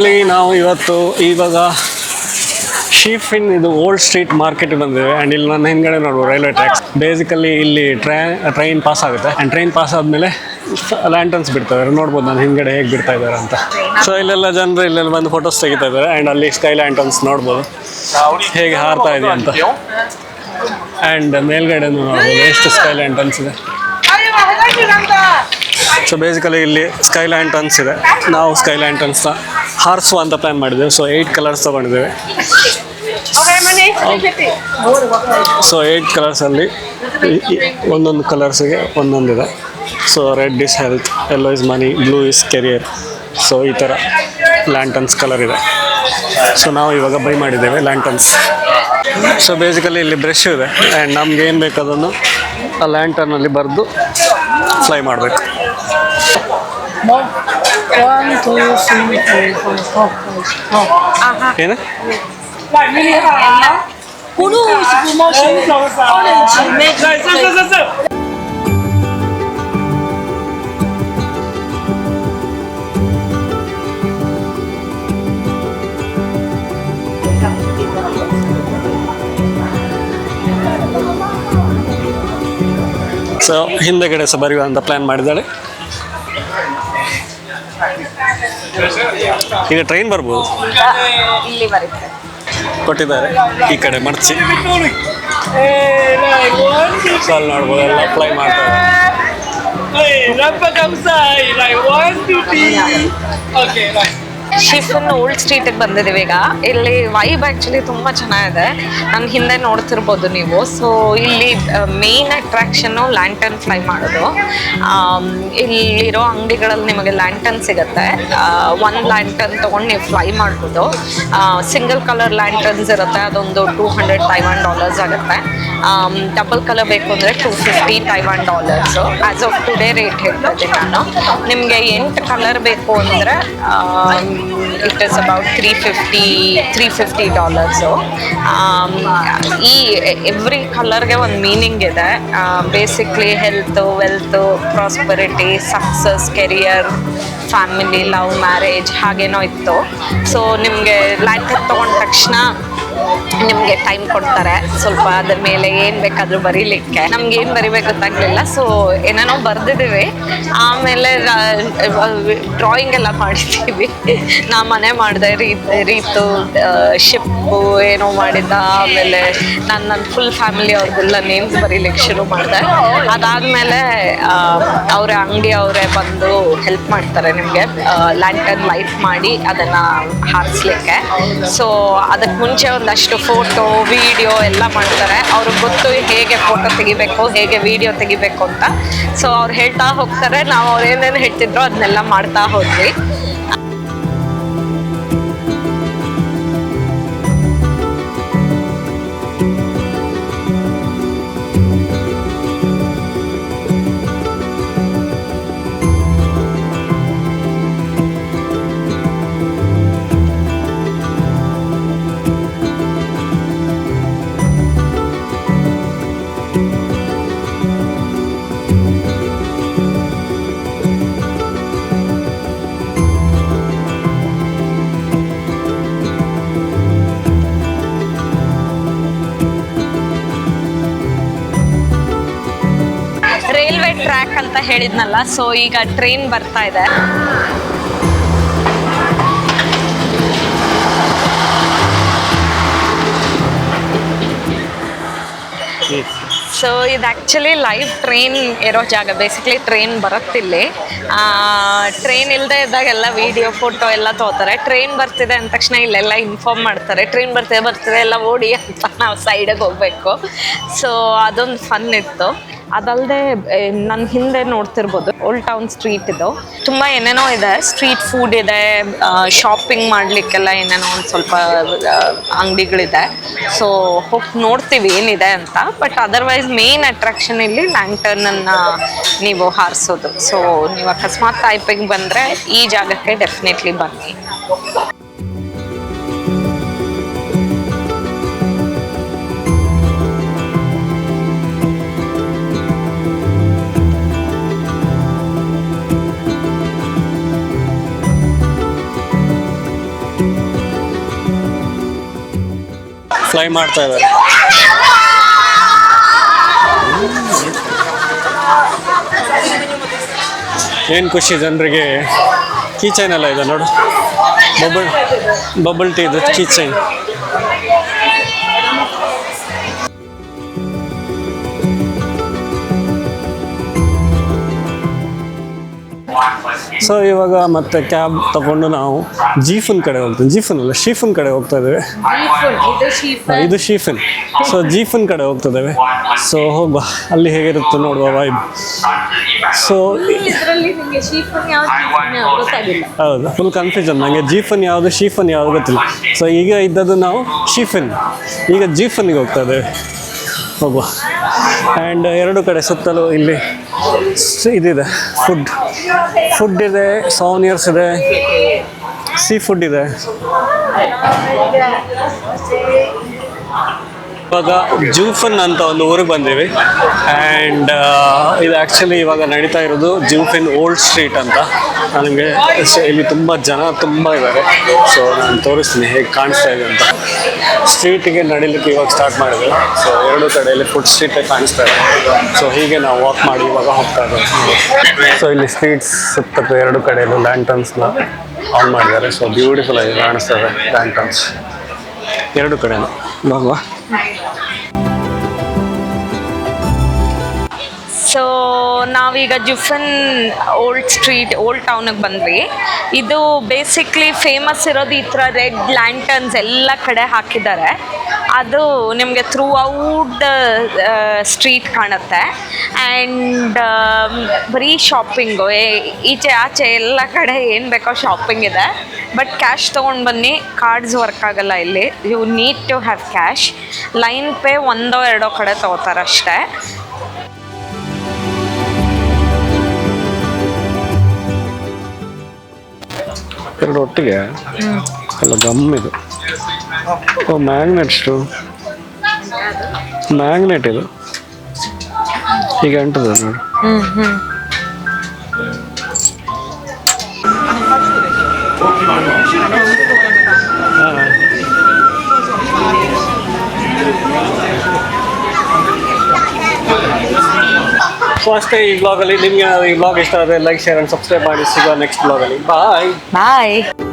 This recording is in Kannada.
ಇಲ್ಲಿ ನಾವು ಇವಾಗ ಶೀಫಿನ್ ಇದು ಓಲ್ಡ್ ಸ್ಟ್ರೀಟ್ ಮಾರ್ಕೆಟ್ ಬಂದಿದೆ ಆ್ಯಂಡ್ ಇಲ್ಲಿ ನನ್ನ ಹಿಂದ್ಗಡೆ ನೋಡ್ಬೋದು ರೈಲ್ವೆ ಟ್ರ್ಯಾಕ್ಸ್. ಬೇಸಿಕಲಿ ಇಲ್ಲಿ ಟ್ರೈನ್ ಪಾಸ್ ಆಗುತ್ತೆ ಆ್ಯಂಡ್ ಟ್ರೈನ್ ಪಾಸ್ ಆದಮೇಲೆ ಲ್ಯಾಂಟರ್ನ್ಸ್ ಬಿಡ್ತಾರೆ. ನೋಡ್ಬೋದು ನಾನು ಹಿಂದ್ಗಡೆ ಹೇಗೆ ಬಿಡ್ತಾ ಇದ್ದಾರೆ ಅಂತ. ಸೊ ಇಲ್ಲೆಲ್ಲ ಜನರು ಇಲ್ಲೆಲ್ಲ ಬಂದು ಫೋಟೋಸ್ ತೆಗಿತಾ ಇದ್ದಾರೆ ಆ್ಯಂಡ್ ಅಲ್ಲಿ ಸ್ಕೈ ಲ್ಯಾಂಟರ್ನ್ಸ್ ನೋಡ್ಬೋದು ಹೇಗೆ ಹಾರ್ತಾ ಇದೆ ಅಂತ. ಆ್ಯಂಡ್ ಮೇಲ್ಗಡೆ ನೋಡ್ಬೋದು ಎಷ್ಟು ಸ್ಕೈ ಲ್ಯಾಂಟರ್ನ್ಸ್ ಇದೆ. ಸೊ ಬೇಸಿಕಲಿ ಇಲ್ಲಿ ಸ್ಕೈ ಲ್ಯಾಂಟರ್ನ್ಸ್ ಇದೆ. ನಾವು ಸ್ಕೈ ಲ್ಯಾಂಟರ್ನ್ಸ್ನ ಹಾರಿಸುವ ಅಂತ ಪ್ಲ್ಯಾನ್ ಮಾಡಿದ್ದೇವೆ. ಸೊ 8 ಕಲರ್ಸ್ ತೊಗೊಂಡಿದ್ದೇವೆ. ಸೊ 8 ಕಲರ್ಸಲ್ಲಿ ಒಂದೊಂದು ಕಲರ್ಸಿಗೆ ಒಂದೊಂದಿದೆ. So red is health, yellow is money, blue is career. So ಈ ಥರ ಲ್ಯಾಂಟರ್ನ್ಸ್ ಕಲರ್ ಇದೆ. ಸೊ ನಾವು ಇವಾಗ ಬೈ ಮಾಡಿದ್ದೇವೆ ಲ್ಯಾಂಟರ್ನ್ಸ್. ಸೊ ಬೇಸಿಕಲಿ ಇಲ್ಲಿ ಬ್ರಷ್ ಇದೆ ಆ್ಯಂಡ್ ನಮ್ಗೆ ಏನು ಬೇಕು ಅದನ್ನು ಆ ಲ್ಯಾಂಟರ್ನಲ್ಲಿ ಬರೆದು ಫ್ಲೈ ಮಾಡಬೇಕು. 1, 2, 3, 4, 5, 6. ಏನು Blue is promotion, orange make so ಹಿಂದೆಗಡೆ ಸಹ ಬರೆಯುವ ಅಂತ ಪ್ಲ್ಯಾನ್ ಮಾಡಿದ್ದಾಳೆ. ಈಗ ಟ್ರೈನ್ ಬರ್ಬೋದು, ಇಲ್ಲಿ ಬರುತ್ತೆ ಕೊಟ್ಟಿದ್ದಾರೆ ಈ ಕಡೆ ಮರ್ಚಿ. ಸೊ ಅಲ್ಲಿ ನೋಡ್ಬೋದು ಎಲ್ಲ ಫ್ಲೈ ಮಾಡ್ತಾರೆ. ಶಿಫನ್ ಓಲ್ಡ್ ಸ್ಟ್ರೀಟಿಗೆ ಬಂದಿದ್ದೀವಿ ಈಗ. ಇಲ್ಲಿ ವೈಬ್ ಆ್ಯಕ್ಚುಲಿ ತುಂಬ ಚೆನ್ನಾಗಿದೆ. ನನ್ನ ಹಿಂದೆ ನೋಡ್ತಿರ್ಬೋದು ನೀವು. ಸೊ ಇಲ್ಲಿ ಮೇನ್ ಅಟ್ರಾಕ್ಷನ್ನು ಲ್ಯಾಂಟರ್ನ್ ಫ್ಲೈ ಮಾಡೋದು. ಇಲ್ಲಿರೋ ಅಂಗಡಿಗಳಲ್ಲಿ ನಿಮಗೆ ಲ್ಯಾಂಟರ್ನ್ ಸಿಗುತ್ತೆ. ಒಂದು ಲ್ಯಾಂಟರ್ನ್ ತೊಗೊಂಡು ನೀವು ಫ್ಲೈ ಮಾಡ್ಬೋದು. ಸಿಂಗಲ್ ಕಲರ್ ಲ್ಯಾಂಟರ್ನ್ಸ್ ಇರುತ್ತೆ, ಅದೊಂದು $200 ತೈವಾನ್ ಆಗುತ್ತೆ. ಡಬಲ್ ಕಲರ್ ಬೇಕು ಅಂದರೆ $250 Taiwan. As of today rate ಹೇಳ್ತದೆ ನಾನು. ನಿಮಗೆ 8 ಕಲರ್ ಬೇಕು ಅಂದರೆ ಇಟ್ ಇಸ್ ಅಬೌಟ್ $350. ಈ ಎವ್ರಿ ಕಲರ್ಗೆ ಒಂದು ಮೀನಿಂಗ್ ಇದೆ. Basically health, wealth, prosperity, success, career, family, love, marriage ಹಾಗೇನೋ ಇತ್ತು. ಸೊ ನಿಮಗೆ ಲ್ಯಾಂಟರ್ನ್ ತೊಗೊಂಡ ತಕ್ಷಣ ನಿಮಗೆ ಟೈಮ್ ಕೊಡ್ತಾರೆ ಸ್ವಲ್ಪ ಅದ್ರ ಮೇಲೆ ಏನು ಬೇಕಾದರೂ ಬರೀಲಿಕ್ಕೆ. ನಮ್ಗೆ ಏನು ಬರಿಬೇಕು ಗೊತ್ತಾಗಲಿಲ್ಲ. ಸೊ ಏನೇನೋ ಬರೆದಿದ್ದೀವಿ. ಆಮೇಲೆ ಡ್ರಾಯಿಂಗ್ ಎಲ್ಲ ಮಾಡಿದ್ದೀವಿ. ನಾ ಮನೆ ಮಾಡಿದೆ, ರೀತು ಶಿಪ್ಪು ಏನೋ ಮಾಡಿದ್ದ. ಆಮೇಲೆ ನನ್ನ ಫುಲ್ ಫ್ಯಾಮಿಲಿ ಅವ್ರದ್ದೆಲ್ಲ ನೇಮ್ಸ್ ಬರೀಲಿಕ್ಕೆ ಶುರು ಮಾಡಿದೆ. ಅದಾದಮೇಲೆ ಅವರ ಅಂಗಡಿ ಅವರೇ ಬಂದು ಹೆಲ್ಪ್ ಮಾಡ್ತಾರೆ ನಿಮಗೆ ಲ್ಯಾಂಟರ್ನ್ ಲೈಟ್ ಮಾಡಿ ಅದನ್ನು ಹಾರಿಸ್ಲಿಕ್ಕೆ. ಸೊ ಅದಕ್ಕೆ ಮುಂಚೆ ಒಂದಷ್ಟು ಫೋಟೋ, ವಿಡಿಯೋ ಎಲ್ಲ ಮಾಡ್ತಾರೆ. ಅವ್ರಿಗೆ ಗೊತ್ತು ಹೇಗೆ ಫೋಟೋ ತೆಗಿಬೇಕು, ಹೇಗೆ ವಿಡಿಯೋ ತೆಗಿಬೇಕು ಅಂತ. ಸೊ ಅವ್ರು ಹೇಳ್ತಾ ಹೋಗ್ತಾರೆ, ನಾವು ಅವ್ರು ಏನೇನು ಹೇಳ್ತಿದ್ರೋ ಅದನ್ನೆಲ್ಲ ಮಾಡ್ತಾ ಹೋದ್ವಿ. ರೈಲ್ವೆ ಟ್ರ್ಯಾಕ್ ಅಂತ ಹೇಳಿದ್ನಲ್ಲ, ಸೊ ಈಗ ಟ್ರೈನ್ ಬರ್ತಾ ಇದೆ. ಸೊ ಇದು ಆ್ಯಕ್ಚುಲಿ ಲೈವ್ ಟ್ರೈನ್ ಇರೋ ಜಾಗ. Basically train ಬರುತ್ತಿಲ್ಲಿ. ಟ್ರೈನ್ ಇಲ್ಲದೆ ಇದ್ದಾಗೆಲ್ಲ ವಿಡಿಯೋ, ಫೋಟೋ ಎಲ್ಲ ತೊಗೋತಾರೆ. ಟ್ರೈನ್ ಬರ್ತಿದೆ ಅಂದ ತಕ್ಷಣ ಇಲ್ಲೆಲ್ಲ ಇನ್ಫಾರ್ಮ್ ಮಾಡ್ತಾರೆ, ಟ್ರೈನ್ ಬರ್ತಿದೆ ಎಲ್ಲ ಓಡಿ ಅಂತ ನಾವು ಸೈಡಿಗೆ ಹೋಗಬೇಕು. ಸೊ ಅದೊಂದು ಫನ್ ಇತ್ತು. ಅದಲ್ಲದೆ ನನ್ನ ಹಿಂದೆ ನೋಡ್ತಿರ್ಬೋದು ಓಲ್ಡ್ ಟೌನ್ ಸ್ಟ್ರೀಟ್ ಇದು. ತುಂಬ ಏನೇನೋ ಇದೆ, ಸ್ಟ್ರೀಟ್ ಫುಡ್ ಇದೆ, ಶಾಪಿಂಗ್ ಮಾಡಲಿಕ್ಕೆಲ್ಲ ಏನೇನೋ ಒಂದು ಸ್ವಲ್ಪ ಅಂಗಡಿಗಳಿದೆ. ಸೊ ಹೋಗಿ ನೋಡ್ತೀವಿ ಏನಿದೆ ಅಂತ. ಬಟ್ ಅದರ್ವೈಸ್ ಮೇನ್ ಅಟ್ರಾಕ್ಷನ್ ಇಲ್ಲಿ ಲ್ಯಾಂಟರ್ನನ್ನು ನೀವು ಹಾರಿಸೋದು. ಸೊ ನೀವು ಅಕಸ್ಮಾತ್ ಟೈಪಿಗೆ ಬಂದರೆ ಈ ಜಾಗಕ್ಕೆ ಡೆಫಿನೆಟ್ಲಿ ಬನ್ನಿ. ಫ್ಲೈ ಮಾಡ್ತಾ ಇದ್ದಾರೆ. ಏನು ಖುಷಿ ಜನರಿಗೆ. ಕೀಚೈನ್ ಎಲ್ಲ ಇದೆ ನೋಡು, ಬಬಲ್ ಟೀ ಇದು ಕೀಚೈನ್. ಸೊ ಇವಾಗ ಮತ್ತೆ ಕ್ಯಾಬ್ ತಗೊಂಡು ನಾವು ಜೀಫನ್ ಕಡೆ ಹೋಗ್ತೀವಿ. ಜೀಫನ್ ಅಲ್ಲ, ಶೀಫನ್ ಕಡೆ ಹೋಗ್ತಾ ಇದ್ದೇವೆ. ಇದು ಶೀಫನ್. ಸೊ ಜೀಫನ್ ಕಡೆ ಹೋಗ್ತಾ ಇದ್ದೇವೆ. ಸೊ ಹೋಗುವ, ಅಲ್ಲಿ ಹೇಗಿರುತ್ತೆ ನೋಡುವ ವೈಬ್. ಸೊ ಹೌದು, ಫುಲ್ ಕನ್ಫ್ಯೂಷನ್ ನನಗೆ. ಜೀಫನ್ ಯಾವುದು ಶೀಫನ್ ಯಾವುದು ಗೊತ್ತಿಲ್ಲ. ಸೊ ಈಗ ಇದ್ದದ್ದು ನಾವು ಶೀಫನ್, ಈಗ ಜೀಫನ್ಗೆ ಹೋಗ್ತಾ ಇದ್ದೇವೆ. ಹೋಗುವ. ಆ್ಯಂಡ್ ಎರಡು ಕಡೆ ಸುತ್ತಲೂ ಇಲ್ಲಿ ಇದಿದೆ, ಫುಡ್ ಇದೆ, ಸೌನಿಯರ್ಸ್ ಇದೆ, ಸೀ ಫುಡ್ ಇದೆ. ಇವಾಗ ಜೂಫನ್ ಅಂತ ಒಂದು ಊರಿಗೆ ಬಂದೀವಿ. ಆ್ಯಂಡ್ ಇದು ಆ್ಯಕ್ಚುಲಿ ಇವಾಗ ನಡೀತಾ ಇರೋದು ಜೂಫಿನ್ ಓಲ್ಡ್ ಸ್ಟ್ರೀಟ್ ಅಂತ. ನನಗೆ ಇಲ್ಲಿ ತುಂಬ ಜನ ತುಂಬ ಇದ್ದಾರೆ. ಸೊ ನಾನು ತೋರಿಸ್ತೀನಿ ಹೇಗೆ ಕಾಣಿಸ್ತಾ ಇದೆ ಅಂತ. ಸ್ಟ್ರೀಟಿಗೆ ನಡಿಲಿಕ್ಕೆ ಇವಾಗ ಸ್ಟಾರ್ಟ್ ಮಾಡಿದ್ರು. ಸೊ ಎರಡು ಕಡೆಯಲ್ಲಿ ಫುಡ್ ಸ್ಟ್ರೀಟೇ ಕಾಣಿಸ್ತಾ ಇದೆ. ಸೊ ಹೀಗೆ ನಾವು ವಾಕ್ ಮಾಡಿ ಇವಾಗ ಹೋಗ್ತಾ ಇದ್ದೇವೆ. ಸೊ ಇಲ್ಲಿ ಸ್ಟ್ರೀಟ್ಸ್ ಸುತ್ತ ಎರಡು ಕಡೆಯಲ್ಲೂ ಲ್ಯಾಂಟರ್ನ್ಸ್ನ ಆನ್ ಮಾಡಿದ್ದಾರೆ. ಸೊ ಬ್ಯೂಟಿಫುಲ್ ಆಗಿ ಕಾಣಿಸ್ತಾ ಇದೆ ಲ್ಯಾಂಟರ್ನ್ಸ್ ಎರಡು ಕಡೆಯೂ. ಹೋಗುವ. ಸೊ ನಾವೀಗ ಜುಫನ್ ಓಲ್ಡ್ ಸ್ಟ್ರೀಟ್, ಓಲ್ಡ್ ಟೌನಿಗೆ ಬಂದ್ವಿ. ಇದು ಬೇಸಿಕ್ಲಿ ಫೇಮಸ್ ಇರೋದು ಈ ಥರ ರೆಡ್ ಲ್ಯಾಂಟರ್ನ್ಸ್ ಎಲ್ಲ ಕಡೆ ಹಾಕಿದ್ದಾರೆ. ಅದು ನಿಮಗೆ ಥ್ರೂ ಔಟ್ ದ ಸ್ಟ್ರೀಟ್ ಕಾಣುತ್ತೆ. ಆ್ಯಂಡ್ ಬರೀ ಶಾಪಿಂಗು, ಈಚೆ ಆಚೆ ಎಲ್ಲ ಕಡೆ ಏನು ಬೇಕೋ ಶಾಪಿಂಗ್ ಇದೆ. ಬಟ್ ಕ್ಯಾಶ್ ತೊಗೊಂಡು ಬನ್ನಿ, ಕಾರ್ಡ್ಸ್ ವರ್ಕ್ ಆಗಲ್ಲ ಇಲ್ಲಿ. You need to have cash. LINE Pay ಒಂದೋ ಎರಡೋ ಕಡೆ ತೊಗೋತಾರೆ ಅಷ್ಟೇ. ಎರಡು ಒಟ್ಟಿಗೆ ಎಲ್ಲ ಗಮ್ಮಿದು. ಓ ಮ್ಯಾಗ್ನೆಟ್ಸ್ಟು, ಮ್ಯಾಗ್ನೆಟ್ ಇದು ಹೀಗೆ ಅಂಟದ ನೋಡಿ. ಸೊ ಅಷ್ಟೇ ಈ ಬ್ಲಾಗಲ್ಲಿ. ನಿಮಗೆ ಈ ಬ್ಲಾಗ್ ಇಷ್ಟ ಆದರೆ ಲೈಕ್, ಶೇರ್ ಆ್ಯಂಡ್ ಸಬ್ಸ್ಕ್ರೈಬ್ ಮಾಡಿ. ಸಿಗುವ ನೆಕ್ಸ್ಟ್ ಬ್ಲಾಗಲ್ಲಿ. ಬಾಯ್.